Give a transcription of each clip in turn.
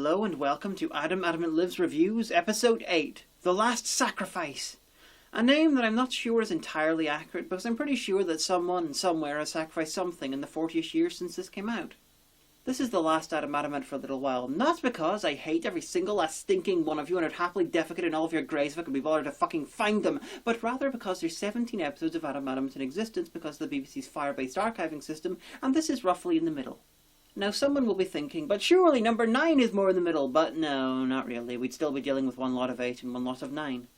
Hello and welcome to Adamant Lives Reviews, Episode 8, The Last Sacrifice. A name that I'm not sure is entirely accurate, because I'm pretty sure that someone, somewhere, has sacrificed something in the 40ish years since this came out. This is the last Adamant for a little while, not because I hate every single last stinking one of you and would happily defecate in all of your graves if I could be bothered to fucking find them, but rather because there's 17 episodes of Adamant in existence because of the BBC's fire-based archiving system, and this is roughly in the middle. Now someone will be thinking, but surely number 9 is more in the middle, but no, not really. We'd still be dealing with one lot of 8 and one lot of 9.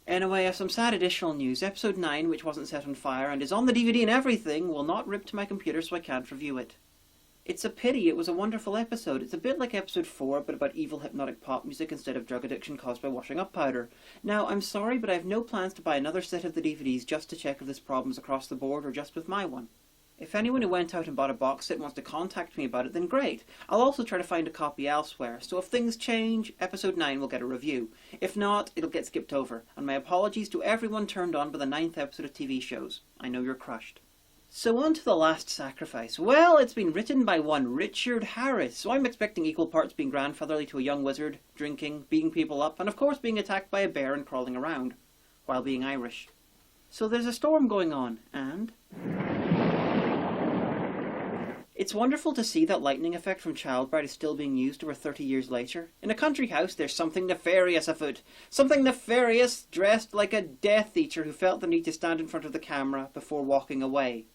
Anyway, I have some sad additional news. Episode 9, which wasn't set on fire and is on the DVD and everything, will not rip to my computer so I can't review it. It's a pity, it was a wonderful episode. It's a bit like episode 4, but about evil hypnotic pop music instead of drug addiction caused by washing up powder. Now, I'm sorry, but I have no plans to buy another set of the DVDs just to check if this problem's across the board or just with my one. If anyone who went out and bought a box set wants to contact me about it, then great. I'll also try to find a copy elsewhere, so if things change, episode 9 will get a review. If not, it'll get skipped over, and my apologies to everyone turned on by the 9th episode of TV shows. I know you're crushed. So on to The Last Sacrifice. Well, it's been written by one Richard Harris, so I'm expecting equal parts being grandfatherly to a young wizard, drinking, beating people up, and of course being attacked by a bear and crawling around, while being Irish. So there's a storm going on, and it's wonderful to see that lightning effect from Childbride is still being used over 30 years later. In a country house, there's something nefarious afoot. Something nefarious dressed like a Death Eater who felt the need to stand in front of the camera before walking away.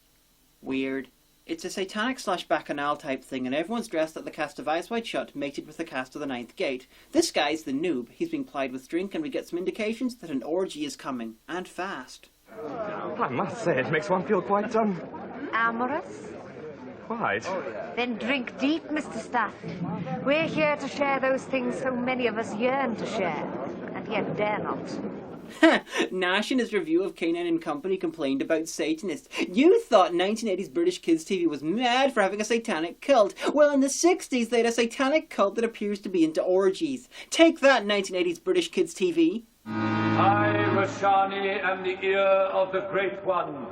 Weird. It's a satanic/bacchanal type thing, and everyone's dressed like the cast of Eyes Wide Shut mated with the cast of The Ninth Gate. This guy's the noob. He's being plied with drink, and we get some indications that an orgy is coming. And fast. I must say, it makes one feel quite, amorous? Quite. Then drink deep, Mr. Stafford. We're here to share those things so many of us yearn to share, and yet dare not. Nash in his review of K9 and Company complained about Satanists. You thought 1980s British kids TV was mad for having a satanic cult. Well, in the 60s they had a satanic cult that appears to be into orgies. Take that, 1980s British kids TV. I, Rashani, am the ear of the Great One.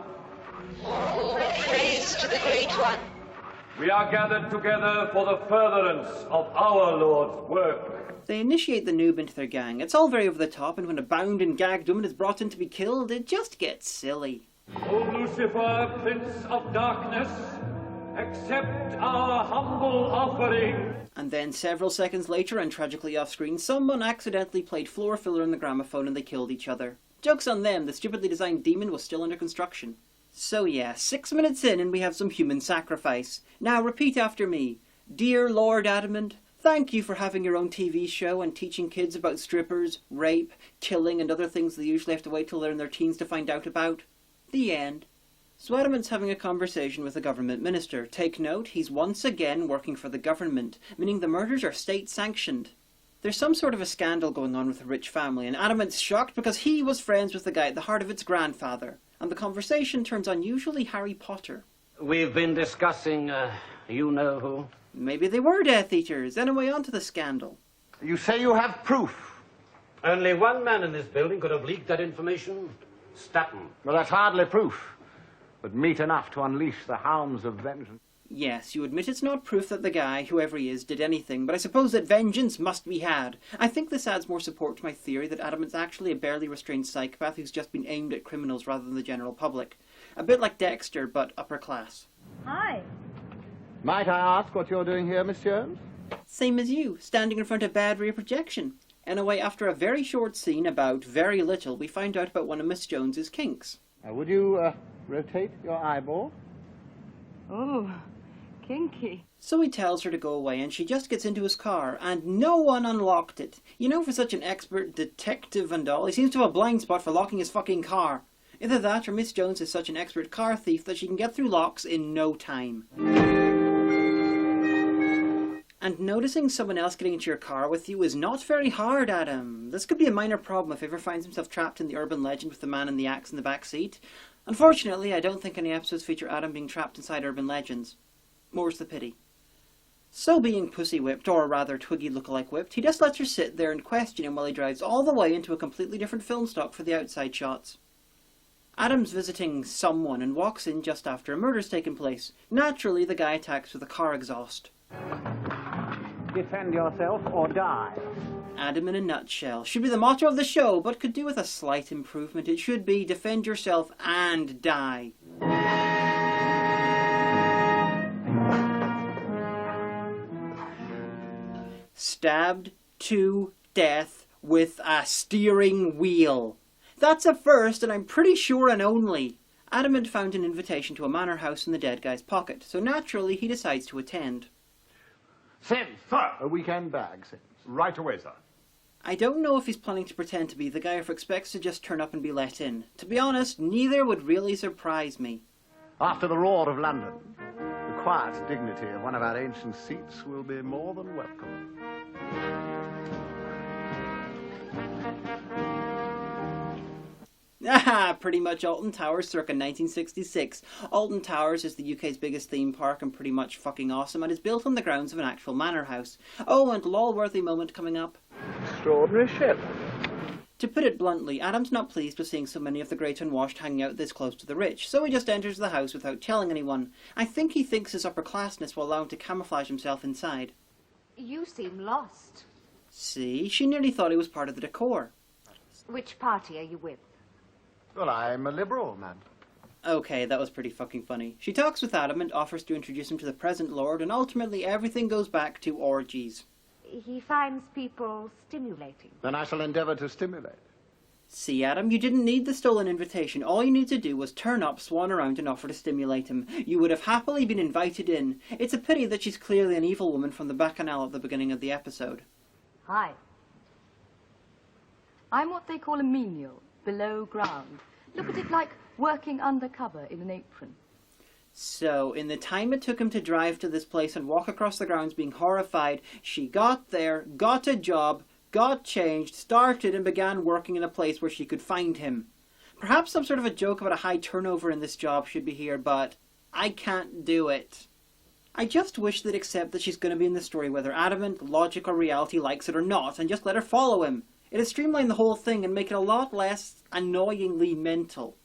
Praise to the Great One. We are gathered together for the furtherance of our Lord's work. They initiate the noob into their gang. It's all very over the top, and when a bound and gagged woman is brought in to be killed, it just gets silly. O Lucifer, Prince of Darkness, accept our humble offering. And then several seconds later, and tragically off-screen, someone accidentally played floor filler on the gramophone and they killed each other. Joke's on them, the stupidly designed demon was still under construction. So yeah, 6 minutes in and we have some human sacrifice. Now repeat after me. Dear Lord Adamant, thank you for having your own TV show and teaching kids about strippers, rape, killing and other things they usually have to wait till they're in their teens to find out about. The end. So Adamant's having a conversation with a government minister. Take note, he's once again working for the government, meaning the murders are state-sanctioned. There's some sort of a scandal going on with a rich family, and Adamant's shocked because he was friends with the guy at the heart of its grandfather. And the conversation turns unusually Harry Potter. We've been discussing, you-know-who. Maybe they were Death Eaters. Anyway, on to the scandal. You say you have proof. Only one man in this building could have leaked that information. Staton. Well, that's hardly proof, but meat enough to unleash the hounds of vengeance. Yes, you admit it's not proof that the guy, whoever he is, did anything, but I suppose that vengeance must be had. I think this adds more support to my theory that Adamant's actually a barely restrained psychopath who's just been aimed at criminals rather than the general public. A bit like Dexter, but upper class. Hi. Might I ask what you're doing here, Miss Jones? Same as you, standing in front of bad rear projection. Anyway, after a very short scene about very little, we find out about one of Miss Jones's kinks. Would you, rotate your eyeball? Oh, kinky. So he tells her to go away and she just gets into his car and no one unlocked it. You know, for such an expert detective and all, he seems to have a blind spot for locking his fucking car. Either that or Miss Jones is such an expert car thief that she can get through locks in no time. And noticing someone else getting into your car with you is not very hard, Adam. This could be a minor problem if he ever finds himself trapped in the urban legend with the man in the axe in the back seat. Unfortunately, I don't think any episodes feature Adam being trapped inside urban legends. More's the pity. So being pussy whipped, or rather Twiggy lookalike whipped, he just lets her sit there and question him while he drives all the way into a completely different film stock for the outside shots. Adam's visiting someone and walks in just after a murder's taken place. Naturally, the guy attacks with a car exhaust. Defend yourself or die. Adam in a nutshell. Should be the motto of the show, but could do with a slight improvement. It should be defend yourself and die. Stabbed to death with a steering wheel. That's a first, and I'm pretty sure an only. Adamant found an invitation to a manor house in the dead guy's pocket, so naturally he decides to attend. Sims, Sir! a weekend bag, Sims. Right away, sir. I don't know if he's planning to pretend to be the guy or if expects to just turn up and be let in. To be honest, neither would really surprise me. After the roar of London, the quiet dignity of one of our ancient seats will be more than welcome. Ah, pretty much Alton Towers circa 1966. Alton Towers is the UK's biggest theme park and pretty much fucking awesome, and is built on the grounds of an actual manor house. Oh, and lol-worthy moment coming up. Extraordinary ship. To put it bluntly, Adam's not pleased with seeing so many of the great unwashed hanging out this close to the rich, so he just enters the house without telling anyone. I think he thinks his upperclassness will allow him to camouflage himself inside. You seem lost. See, she nearly thought he was part of the decor. Which party are you with? Well, I'm a liberal, man. Okay, that was pretty fucking funny. She talks with Adam and offers to introduce him to the present lord, and ultimately everything goes back to orgies. He finds people stimulating. Then I shall endeavour to stimulate. See, Adam, you didn't need the stolen invitation. All you need to do was turn up, swan around, and offer to stimulate him. You would have happily been invited in. It's a pity that she's clearly an evil woman from the bacchanal at the beginning of the episode. Hi. I'm what they call a menial, below ground. Look at it like working undercover in an apron. So, in the time it took him to drive to this place and walk across the grounds being horrified, she got there, got a job, got changed, started and began working in a place where she could find him. Perhaps some sort of a joke about a high turnover in this job should be here, but I can't do it. I just wish they'd accept that she's going to be in the story whether Adamant, logic or reality likes it or not, and just let her follow him. It'd streamline the whole thing and make it a lot less annoyingly mental.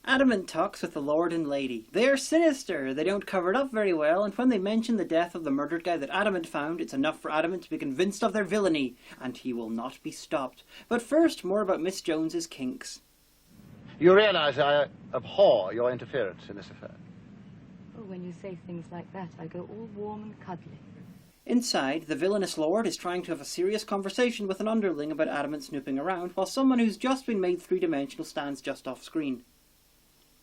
Adamant talks with the Lord and Lady. They're sinister, they don't cover it up very well, and when they mention the death of the murdered guy that Adamant found, it's enough for Adamant to be convinced of their villainy, and he will not be stopped. But first, more about Miss Jones's kinks. You realise I abhor your interference in this affair. Oh, when you say things like that, I go all warm and cuddly. Inside, the villainous lord is trying to have a serious conversation with an underling about Adamant snooping around, while someone who's just been made three-dimensional stands just off screen.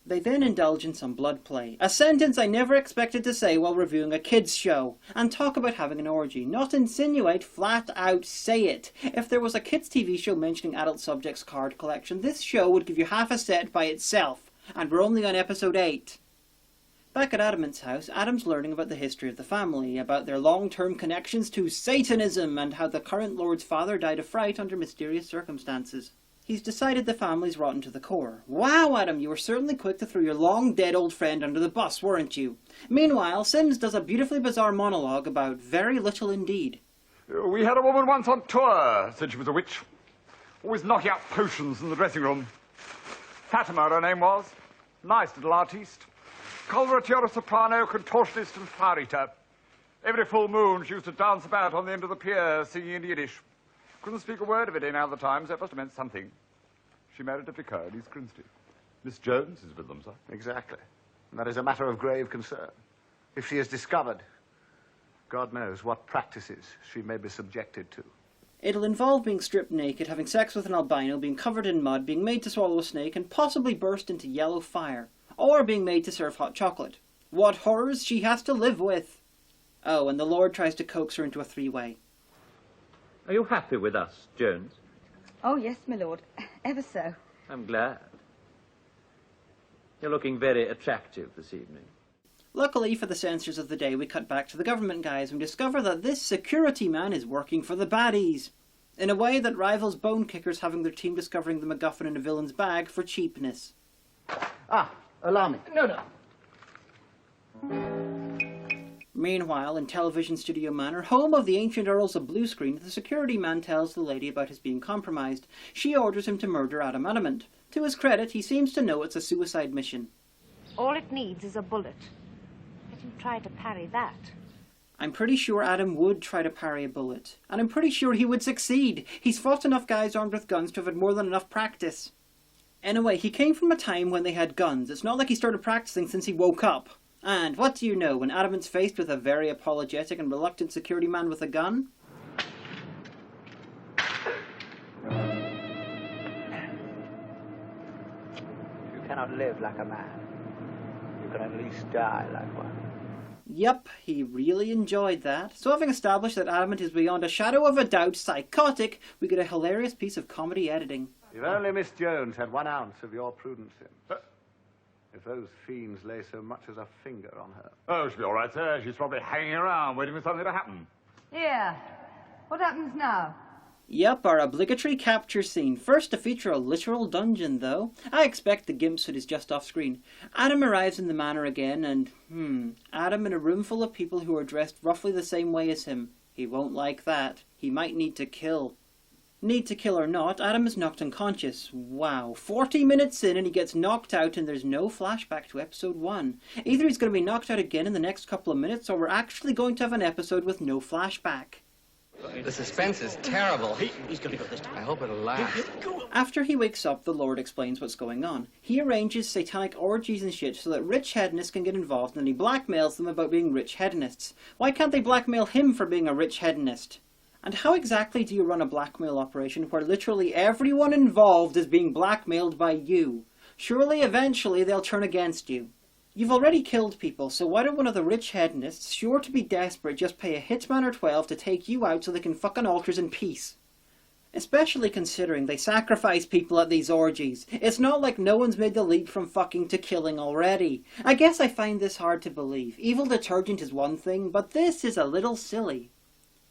They then indulge in some blood play, a sentence I never expected to say while reviewing a kids' show, and talk about having an orgy, not insinuate, flat out say it. If there was a kids' TV show mentioning adult subjects card collection, this show would give you half a set by itself, and we're only on episode 8. Back at Adamant's house, Adam's learning about the history of the family, about their long-term connections to Satanism, and how the current lord's father died of fright under mysterious circumstances. He's decided the family's rotten to the core. Wow, Adam, you were certainly quick to throw your long-dead old friend under the bus, weren't you? Meanwhile, Sims does a beautifully bizarre monologue about very little indeed. We had a woman once on tour, said she was a witch. Always knocking out potions in the dressing room. Fatima, her name was. Nice little artiste. Coloratura soprano, contortionist and fire eater. Every full moon she used to dance about on the end of the pier, singing in Yiddish. Couldn't speak a word of it in other times, that must have meant something. She married a vicar at East Grinstead. Miss Jones is with them, sir. Exactly. And that is a matter of grave concern. If she is discovered, God knows what practices she may be subjected to. It'll involve being stripped naked, having sex with an albino, being covered in mud, being made to swallow a snake, and possibly burst into yellow fire. Or being made to serve hot chocolate. What horrors she has to live with! Oh, and the Lord tries to coax her into a three-way. Are you happy with us, Jones? Oh, yes, my lord. Ever so. I'm glad. You're looking very attractive this evening. Luckily for the censors of the day, we cut back to the government guys and discover that this security man is working for the baddies. In a way that rivals Bone Kickers having their team discovering the MacGuffin in a villain's bag for cheapness. Ah, allow me. No. Meanwhile, in Television Studio Manor, home of the ancient Earls of Bluescreen, the security man tells the lady about his being compromised. She orders him to murder Adamant. To his credit, he seems to know it's a suicide mission. All it needs is a bullet. Let him try to parry that. I'm pretty sure Adam would try to parry a bullet. And I'm pretty sure he would succeed. He's fought enough guys armed with guns to have had more than enough practice. Anyway, he came from a time when they had guns. It's not like he started practicing since he woke up. And what do you know, when Adamant's faced with a very apologetic and reluctant security man with a gun? You cannot live like a man. You can at least die like one. Yep, he really enjoyed that. So having established that Adamant is beyond a shadow of a doubt psychotic, we get a hilarious piece of comedy editing. If only Miss Jones had 1 ounce of your prudence in. If those fiends lay so much as a finger on her. Oh, she'll be all right, sir. She's probably hanging around waiting for something to happen. Yeah. What happens now? Yep, our obligatory capture scene. First to feature a literal dungeon, though. I expect the gimp suit is just off screen. Adam arrives in the manor again, and, Adam in a room full of people who are dressed roughly the same way as him. He won't like that. He might need to kill. Need to kill or not, Adam is knocked unconscious. Wow, 40 minutes in and he gets knocked out and there's no flashback to episode 1. Either he's going to be knocked out again in the next couple of minutes, or we're actually going to have an episode with no flashback. The suspense is terrible. He's going to go this time. I hope it'll last. After he wakes up, the Lord explains what's going on. He arranges satanic orgies and shit so that rich hedonists can get involved, and then he blackmails them about being rich hedonists. Why can't they blackmail him for being a rich hedonist? And how exactly do you run a blackmail operation where literally everyone involved is being blackmailed by you? Surely eventually they'll turn against you. You've already killed people, so why don't one of the rich hedonists, sure to be desperate, just pay a hitman or 12 to take you out so they can fuck on altars in peace? Especially considering they sacrifice people at these orgies. It's not like no one's made the leap from fucking to killing already. I guess I find this hard to believe. Evil detergent is one thing, but this is a little silly.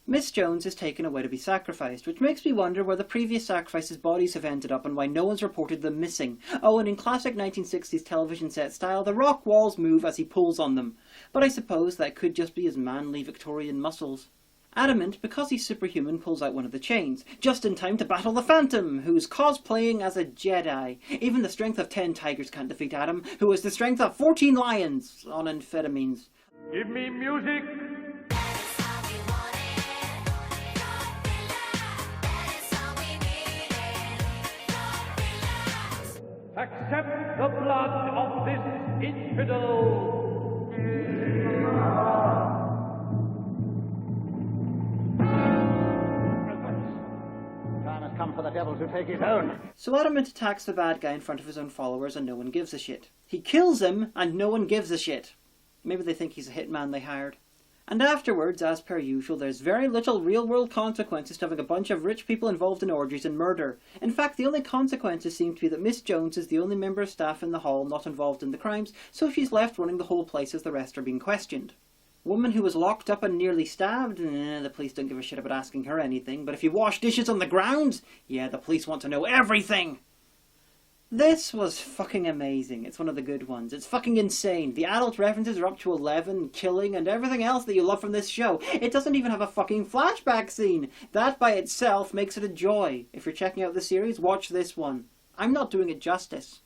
Miss Jones is taken away to be sacrificed, which makes me wonder where the previous sacrifices' bodies have ended up and why no one's reported them missing. Oh, and in classic 1960s television set style, the rock walls move as he pulls on them. But I suppose that could just be his manly Victorian muscles. Adamant, because he's superhuman, pulls out one of the chains, just in time to battle the Phantom, who's cosplaying as a Jedi. Even the strength of 10 tigers can't defeat Adam, who has the strength of 14 lions on amphetamines. Give me music. Accept the blood of this infidel. Time has come for the devil to take his own. So Adamant attacks the bad guy in front of his own followers and no one gives a shit. He kills him and no one gives a shit. Maybe they think he's a hitman they hired. And afterwards, as per usual, there's very little real-world consequences to having a bunch of rich people involved in orgies and murder. In fact, the only consequences seem to be that Miss Jones is the only member of staff in the hall not involved in the crimes, so she's left running the whole place as the rest are being questioned. Woman who was locked up and nearly stabbed? The police don't give a shit about asking her anything, but if you wash dishes on the grounds? Yeah, the police want to know everything! This was fucking amazing. It's one of the good ones. It's fucking insane. The adult references are up to 11, killing, and everything else that you love from this show. It doesn't even have a fucking flashback scene. That by itself makes it a joy. If you're checking out the series, watch this one. I'm not doing it justice.